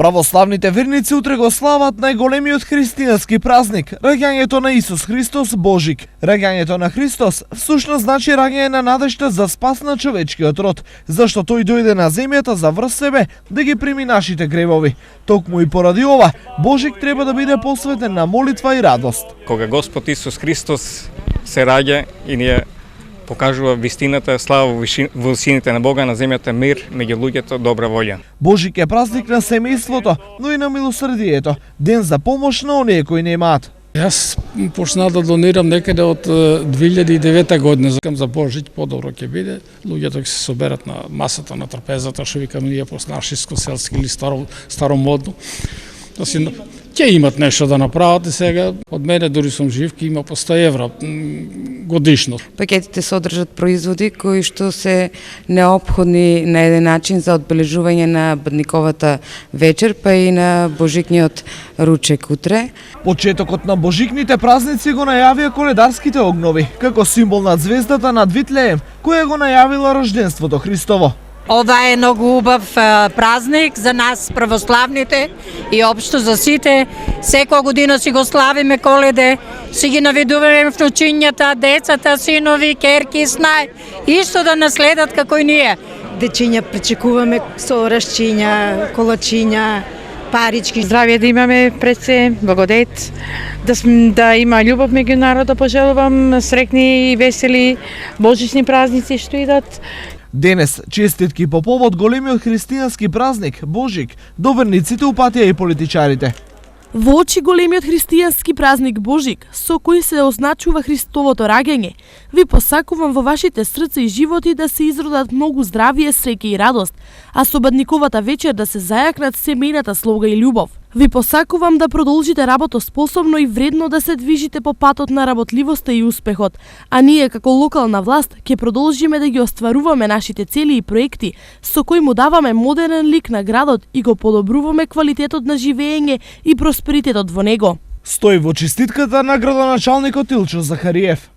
Православните верници утре го слават најголемиот христијански празник, раѓањето на Исус Христос Божик. Раѓањето на Христос всушност значи раѓање на надежта за спас на човечкиот род, зашто тој дојде на земјата за врз себе да ги прими нашите гревови. Токму и поради ова, Божик треба да биде посветен на молитва и радост. Кога Господ Исус Христос се раѓа и ние покажува вистината, слава во висините на Бога, на земјата мир, меѓу луѓето добра волја. Божик е празник на семејството, но и на милосрдието, ден за помош на оние кои немаат. Јас почнав да донирам некаде од 2009 година. Закам за Божик подобро ќе биде. Луѓето ќе се соберат на масата на трапезата, што викаме ние по-нашиско селски или старомодно. Да си ќе имат нешто да направат и сега од мене дури сум жив, ќе има по 100 евра годишно. Пакетите содржат производи кои што се неопходни на еден начин за одбележување на Бадниковата вечер, па и на Божикниот ручек утре. Почетокот на божикните празници го најавија коледарските огнови, како символ на звездата над Витлеем, која го најавила рожденството Христово. Ова е многу убав празник за нас православните и општо за сите. Секоја година си го славиме Коледе, си ги навидуваме внучињата, децата, синови, керки, снај, исто да наследат како и ние. Дечиња причекуваме со рашчиња, колачиња, парички. Здравје да имаме пред се, благодет, да има љубов меѓу народа, пожелувам среќни и весели божични празници што идат. Денес, честитки по повод големиот христијански празник, Божик, до верниците упатија и политичарите. Во очи големиот христијански празник Божик, со кој се означува Христовото раѓање, ви посакувам во вашите срца и животи да се изродат многу здравие, среќа и радост, а со Бадниковата вечер да се зајакнат семејната слога и љубов. Ви посакувам да продолжите работоспособно и вредно да се движите по патот на работливоста и успехот, а ние како локална власт ќе продолжиме да ги остваруваме нашите цели и проекти, со кои му даваме модерен лик на градот и го подобруваме квалитетот на живење и просперитетот во него. Стои во честитката на градоначалникот Илчо Захариев.